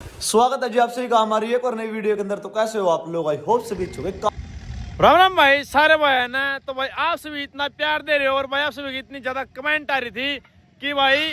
स्वागत है जी आप सभी का हमारी एक और नई वीडियो के अंदर। तो कैसे हो आप लोग? आई होप सभी अच्छे होंगे। राम राम भाई, सारे भाई है ना। तो भाई आप सभी इतना प्यार दे रहे हो और भाई आप सभी की इतनी ज्यादा कमेंट आ रही थी कि भाई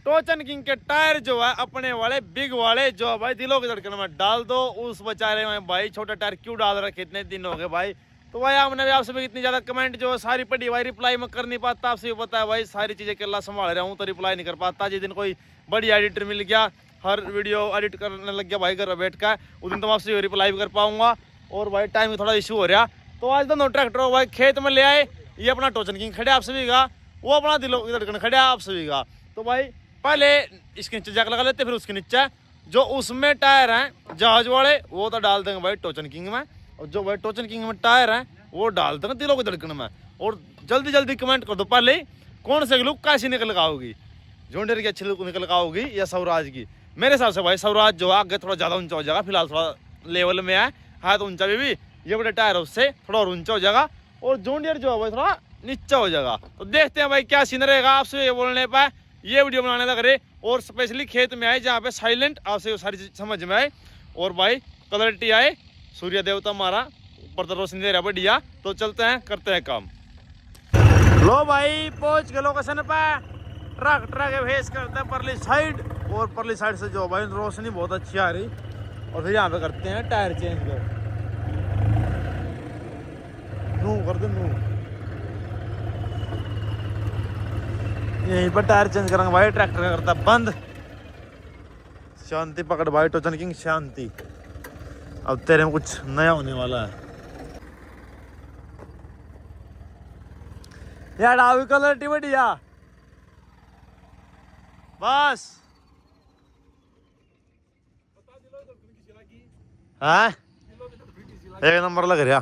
टोचन किंग के टायर जो है अपने वाले बिग वाले जो है भाई दिलों की धड़कन में डाल दो। उस बेचारे में भाई छोटा टायर क्यों डाल रखे, इतने दिन हो गए भाई। तो भाई आपने भी आप सभी इतनी ज्यादा कमेंट जो सारी पढ़ी भाई, रिप्लाई में कर नहीं पाता। आपसे पता है भाई सारी चीजें के अल्लाह संभाल रहा हूँ तो रिप्लाई नहीं कर पाता। जिस दिन कोई बड़ी एडिटर मिल गया, हर वीडियो एडिट करने लग गया भाई घर बैठ कर, उस दिन तो आपसे रिप्लाई भी कर पाऊंगा। और भाई टाइम थोड़ा इशू हो रहा। तो आज दोनों ट्रैक्टर भाई खेत में ले आए। ये अपना टोचन किंग खड़े आप सभी का, वो अपना दिलों की धड़कन खड़े आप सभी का। तो भाई पहले इसके नीचे जैक लगा लेते, फिर उसके नीचे जो उसमें टायर हैं जहाज वाले वो तो डाल देंगे भाई टोचन किंग में, और जो भाई टोचन किंग में टायर हैं वो डाल देंगे दिलों की धड़कन में। और जल्दी जल्दी कमेंट कर दो पहले ही कौन से लुक कैसी निकल आओगी, जोंडेर की अच्छी लुक निकल आओगी या स्वराज की। मेरे हिसाब से भाई स्वराज जो आगे थोड़ा ज़्यादा ऊंचा हो जाएगा, फिलहाल थोड़ा लेवल में है तो ऊंचा भी ये बड़े टायर है उससे थोड़ा और ऊंचा हो जाएगा, और जोंडियर जो है भाई थोड़ा नीचा हो जाएगा। तो देखते हैं भाई क्या सीन रहेगा। आपसे ये बोलने पर ये वीडियो बनाने लग रहे और स्पेशली खेत में आए जहाँ पे साइलेंट आपसे सारी चीज समझ में आए और भाई क्लैरिटी आए। सूर्य देवता हमारा ऊपर तो रोशनी दे रहा बढ़िया। तो चलते हैं करते हैं काम। लो भाई पहुंच गए लोकेशन पे। ट्रक भेज करते हैं परली साइड, और परली साइड से जो भाई रोशनी बहुत अच्छी आ रही। और फिर यहाँ पे करते हैं टायर चेंज कर दो यहीं पर टायर चेंज करेंगे भाई। ट्रैक्टर का करता बंद। शांति पकड़ भाई टोचन किंग शांति। अब तेरे में कुछ नया होने वाला है यार। डावी क्वालिटी बढ़िया बस है, एक नंबर लग रहा।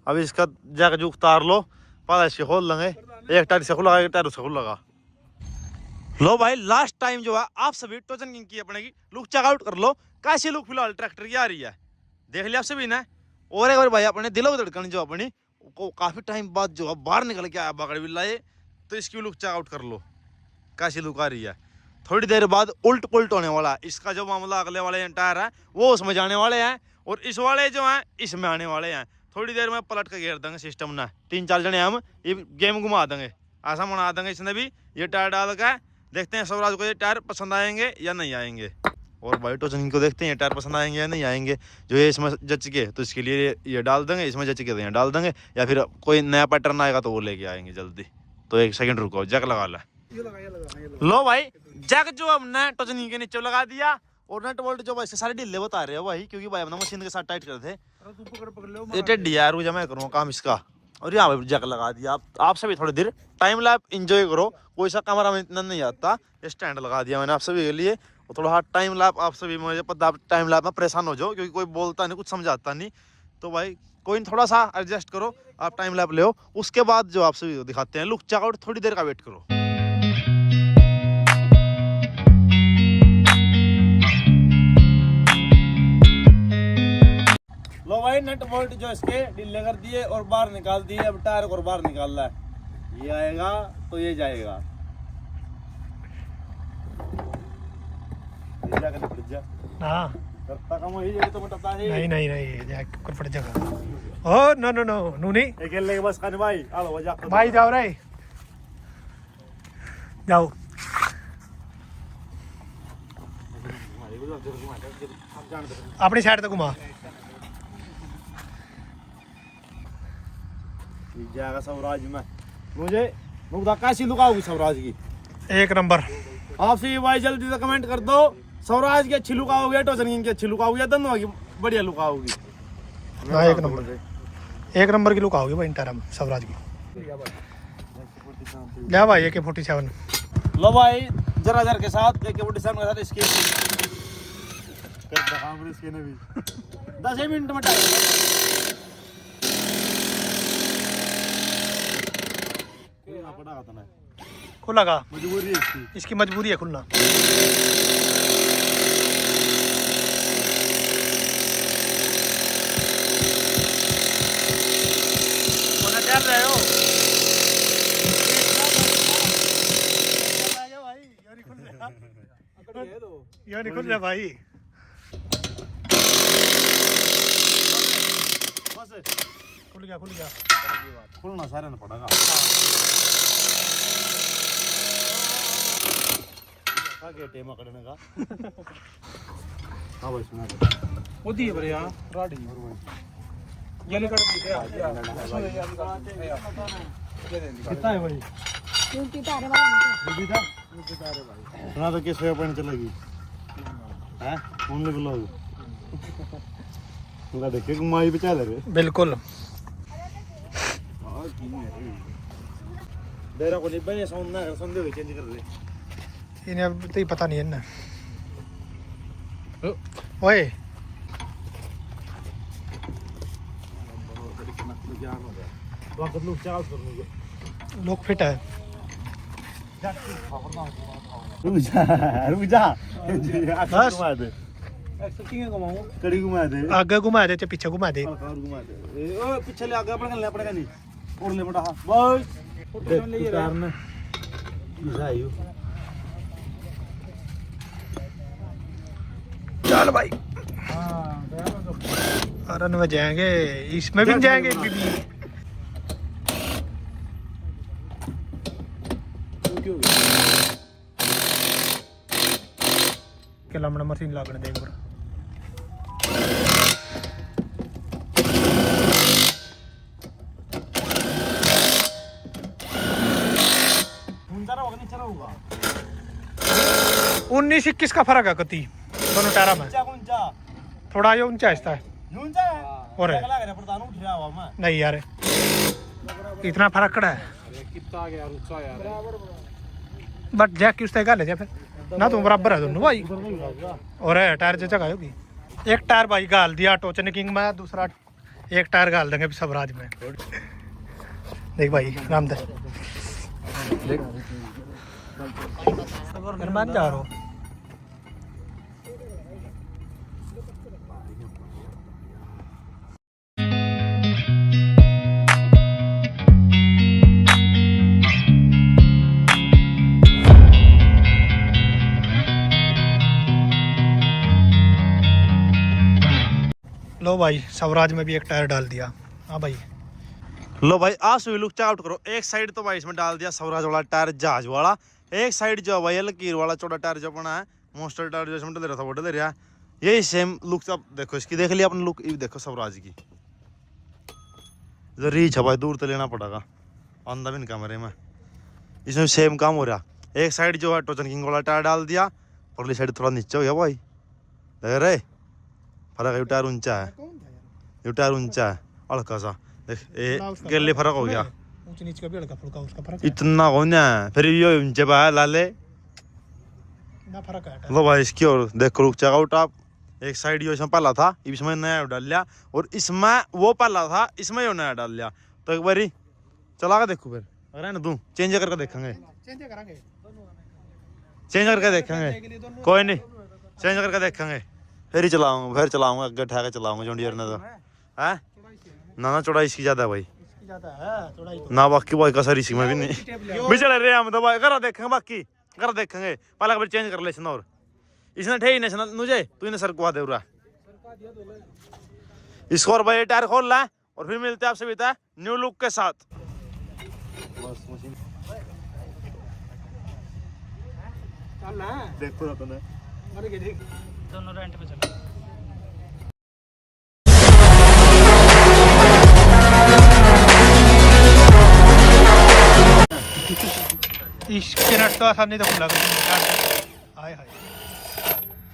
अब इसका जैक जो उतार लो, पता इसके खोल लेंगे। एक टायर से खुला, एक टायर से खुल लगा। लो भाई लास्ट टाइम जो है आप सभी टोचन किंग की अपने की लुक चेकआउट कर लो। कैसी लुक फिलहाल ट्रैक्टर की आ रही है, देख लिया आप सभी ने। और एक बार भाई अपने दिलों की धड़कन जो अपनी को काफी टाइम बाद जो है बाहर निकल के आया बागड़ बिल्ला ये, तो इसकी लुक चेकआउट कर लो कैसी लुक आ रही है। थोड़ी देर बाद उल्ट पुल्ट होने वाला है इसका जो मामला। अगले वाले टायर है वो उसमें जाने वाले हैं, और इस वाले जो हैं इसमें आने वाले हैं। थोड़ी देर में पलट के घेर देंगे सिस्टम ने। 3-4 जने हम ये गेम घुमा देंगे, ऐसा मना देंगे इसने भी। ये टायर डाल के देखते हैं स्वराज को ये टायर पसंद आएंगे या नहीं आएंगे, और भाई टोचन को देखते हैं ये टायर पसंद आएंगे या नहीं आएंगे। जो ये इसमें जच के तो इसके लिए ये डाल देंगे, इसमें जच के तो यहाँ डाल देंगे, या फिर कोई नया पैटर्न आएगा तो वो लेके आएंगे जल्दी। तो एक सेकंड रुको, जैक लगा ला। लो भाई जैक जो हमने टोचन के नीचे लगा दिया, और नट बोल्ट जो भाई सारे ढीले बता रहे हो भाई, क्योंकि भाई हमने मशीन के साथ टाइट कर थे। ये टेढ़ी यार रुक जा, मैं करूँगा काम इसका। और यहाँ भाई जैक लगा दिया। आप सभी थोड़ी देर टाइम लैप एंजॉय करो। कोई सा कैमरा में इतना नहीं आता। ये स्टैंड लगा दिया मैंने आप सभी के लिए, और थोड़ा हाथ टाइम लैप आप सभी, मुझे पता आप टाइम लैप में परेशान हो जाओ क्योंकि कोई बोलता नहीं, कुछ समझाता नहीं। तो भाई कोई थोड़ा सा एडजस्ट करो, आप टाइम लैप ले। उसके बाद जो आप सभी दिखाते हैं लुक चेकआउट, थोड़ी देर का वेट करो। लो भाई नट बोल्ट जो इसके ढीले कर दिए और बाहर निकाल दिए। अब टायर को बाहर निकाल रहा है, ये आएगा तो ये जाएगा। हाँ करता काम वही है तो बताता है। नहीं जैक कर पड़ जाएगा। ओ नो नूनी अकेले के बस खाने भाई आलो वजह भाई जाओ रे जाओ। अपनी साइड तक घुमा। जाएगा स्वराज में। मुझे मुग्धा कैसी लुक आओगी स्वराज की? एक नंबर। आपसे भाई जल्दी से कमेंट कर दो, स्वराज की अच्छी लुक आओगी, टोचन किंग की अच्छी लुक आओगी, दोनों की बढ़िया लुक आओगी। हाँ एक नंबर की लुक आओगी भाई इंटरम स्वराज की। जा भाई AK-47। लो भाई जरा जर के साथ AK-47 के साथ इसकी करता काम इसके ने भी 10 मिनट में टाइम पड़ा था ना। खुला का मजबूरी है इसकी मजबूरी है खुलना। कर रहे हो यार खुल रहा भाई। खुल गया खुलना सारे ने पड़ेगा आगे टेमा करने का हां भाई सुना होती है बढ़िया राडी ये ले कर दे कितना है भाई क्योंकि तारे वाला दीदी था सुना तो किस वे पॉइंट चलेगी हैं कौन ले बोलो पूरा देखे घुमाई पे चल रे बिल्कुल देरा को नहीं बने सुन दे चेंज कर ले इन्हें अब तो ही पता नहीं है ना ओए लोग फिट है रुक जा बस। घुमा दे कड़ी घुमा दे आगे घुमा दे पीछे घुमा दे घुमा दे ओ पीछे ले आगे अपने अपने का नहीं और ले बड़ा बस फोटो ले ये यार ने जाइयो चल भाई रन में जाएंगे इसमें भी जाएंगे बीबी के लमड़ा मशीन लागने दे पूरा होगा 19-21 का फर्क है कति दोनों टायरा में थोड़ा ये ऊंचा हिस्सा है और है। नहीं यार इतना फर्क कड़ा है बट जैक की उससे ले जा फिर ना तुम बराबर है दोनों भाई और है टायर जो जगह होगी एक टायर भाई गाल दिया टोचन किंग में दूसरा एक टायर गाल देंगे सबराज में देख भाई रामदास मेहमान जा रहा हो लो भाई स्वराज में भी एक टायर डाल दिया हाँ भाई लो भाई आज लुक चेकआउट करो एक साइड तो भाई इसमें डाल दिया स्वराज वाला टायर जहाज वाला एक साइड जो भाई लकीर वाला छोटा टायर जो अपना है मोस्टर टायर जो इसमें डल रहा था वो डल रहा है यही सेम लुक अब देखो इसकी देख लिया अपने लुक देखो स्वराज की जो रीच है भाई दूर तो लेना पड़ेगा अंदर भी कैमरे में इसमें सेम काम हो रहा एक साइड जो है टोचन किंग वाला टायर डाल दिया और साइड थोड़ा नीचे हो गया भाई देख रहे फर्क है टायर ऊंचा है ये टायर ऊंचा है हल्का सा देख गेले फर्क हो गया ऊंच नीच का भी हल्का फुल्का उसका फर्क इतना कौन है फिर ये ऊंचे पे है लाले ना फर्क है लो भाई इसकी और देखो लुक चेकआउट आप एक साइड जो इसमें पहला था इसमें नया डाल लिया और इसमें वो पहला था इसमें यो नया डाल लिया तो एक बारी चला के देखो फिर अगर है ना तू चेंज करके देखेंगे चेंज करके देखेंगे कोई नहीं चेंज करके देखेंगे फिर ही चलाऊंगा आगे ठा के चलाऊंगा जोंडियर ने तो है ना चौड़ा इसकी ज्यादा है भाई ना बाकी भाई का सर इसी में भी नहीं भी चले रहे हम तो भाई कर देखेंगे बाकी कर देखेंगे पहले फिर चेंज कर ले और इसने ठे नेशनल मुझे तू इन्हें सर कुआ दे रहा इसको और भाई टायर खोल ला और फिर मिलते हैं आपसे बीता न्यू लुक के साथ देखो दोनों रेंट पे चला इसके नट तो आसानी तो खुला हाय हाय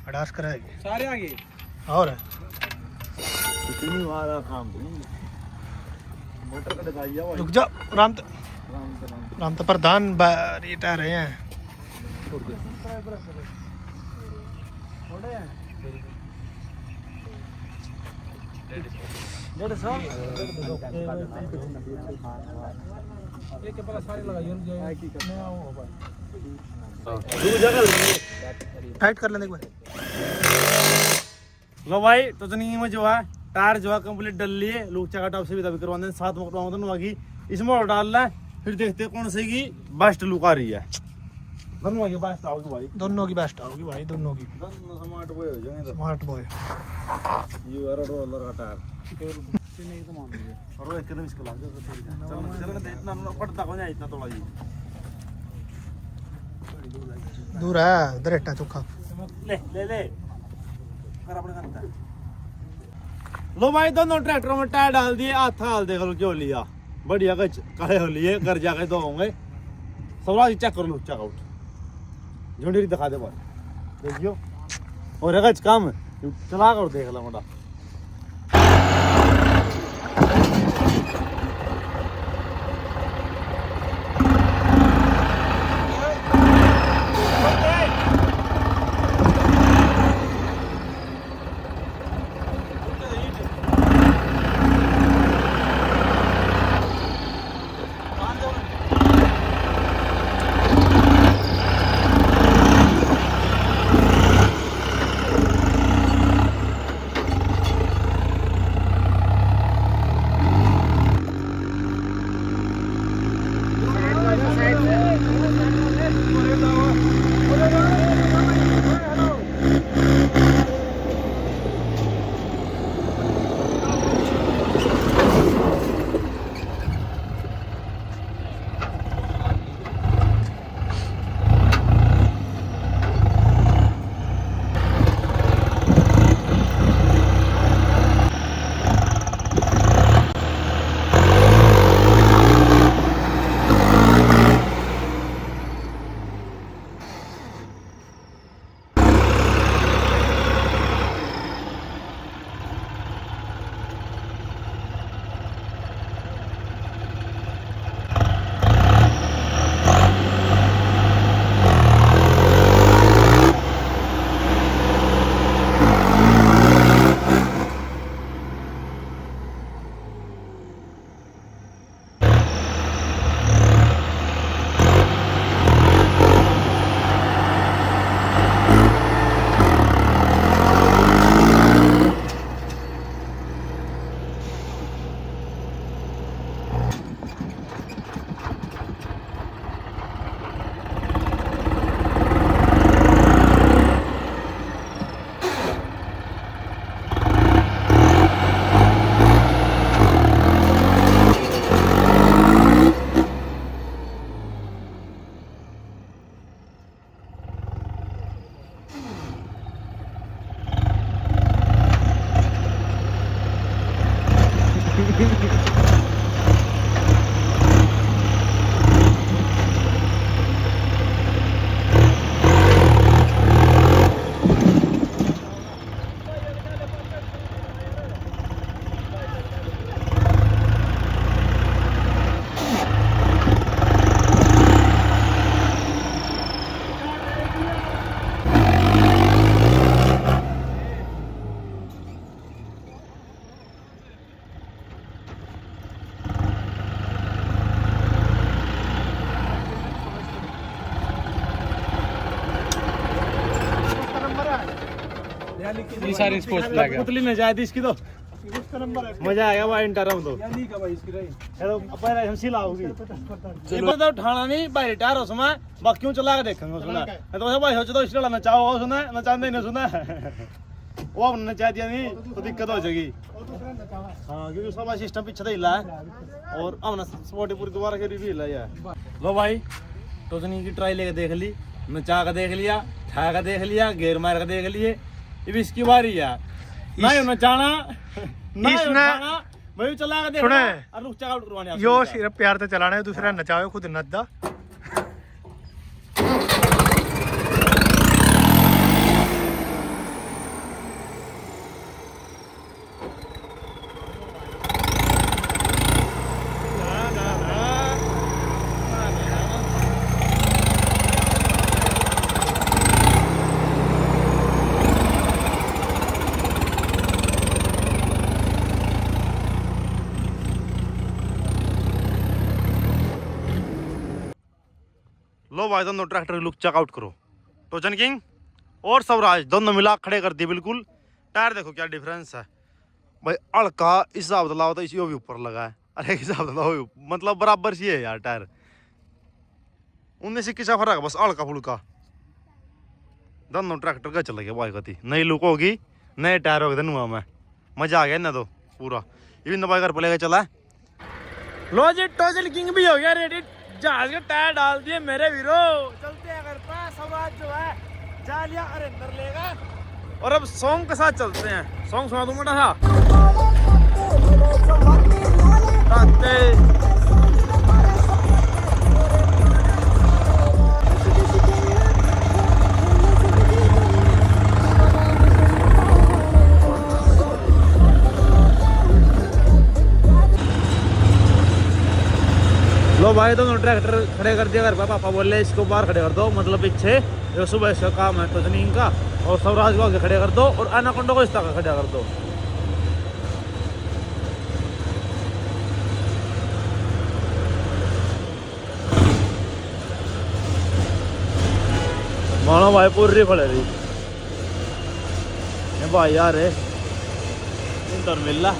अडास कराएगी सारे आगे और इतनी वाला काम मोटर का दिखाइए रुक जा राम तो प्रधान रिटा रहे हैं टाइट कर लेने लो भाई तो में जो है टायर जो है कंप्लीट डल लिए लुक चेकआउट आपसे भी तभी करवा दें साथ में करवा दूँ इसमें और डाल रहा है फिर देखते हैं कौन सी की बेस्ट लुक आ रही है दोनों की बेस्ट आओगी भाई दोनों की बेस्ट आओगी भाई दोनों की स्मार्ट बॉय हो जाएंगे स्मार्ट बॉय ये रोलर का टायर और वो एकदम इसको लाग चलो इतना पड़ता कौन है इतना थोड़ा जी दूर है उधर रेटा चोखा ले ले ले कर अपने करता है। लो भाई दोनों ट्रैक्टरों में टायर डाल दिए, हाथ हाल देख लो क्यों लिया, बढ़िया काले हो लिए, घर जाके दो होंगे सब। चेक कर लो चेकआउट झुंडी दिखा दे भाई देखियो, और अगर काम चला कर देख लो मोटा। ये सारी स्पोर्ट्स फ्लैग है। पुतली न जाए थी इसकी तो इसका नंबर है मजा आएगा भाई इंटरम तो यानी का भाई इसकी रही हेलो पहले हम सिला होगी चलो तो उठाना नहीं भाई रिटायर हो समय बाकी क्यों चला के देखेंगे सुना तो भाई सोचो तो इसलिए नचाओ हो सुना नचाने नहीं सुना वो अब नचा दिया नहीं तो दिक्कत हो जाएगी। हाँ क्योंकि उसका भाई सिस्टम पीछे तो हिला है और अब ना स्पोर्टी पूरी दोबारा के भी हिला है। लो भाई टोचनी की ट्राई लेके देख ली, नचा का देख लिया, ठा का देख लिया, गेर मार का देख लिए, अब इसकी बारी है ना नचाना ना उठाना, मैं भी चला के देखना और रुक चेकआउट करवाने यो सिर्फ प्यार से चलाना है, दूसरा नचावे खुद नचदा। लो भाई दोनों ट्रैक्टर लुक चेकआउट करो, टोचन किंग और स्वराज दोनों मिला खड़े कर दिए बिल्कुल। टायर देखो क्या डिफरेंस है भाई, हल्का हिसाब दलाओ तो इसी भी ऊपर लगा है, अरे हिसाब दलाओ मतलब बराबर सी है यार टायर, 19 का फर्क बस हल्का फुल्का। दोनों ट्रैक्टर का चल गया भाई कति नई लुक होगी, नए टायर हो गए धनुआ में, मजा आ गया ना तो पूरा। ये भी दबाई घर पर लेके चला। लो जी टोचन किंग भी हो गया रेडी, जहाज के टायर डाल दिए मेरे वीरो, चलते हैं घर पर। सवाज जो है जालिया अरे अंदर लेगा और अब सॉन्ग के साथ चलते हैं। सॉन्ग सुना दूं मोटा सा लो भाई दोनों ट्रैक्टर खड़े कर दिया घर पर। पापा बोले इसको बाहर खड़े कर दो, मतलब पीछे जो सुबह इसका काम है टोचनिंग का, और स्वराज को आगे खड़े कर दो और एनाकोंडा को इस तरह खड़ा कर दो। मानो भाई पूरी खड़े रही भाई यार इंटर मिल रहा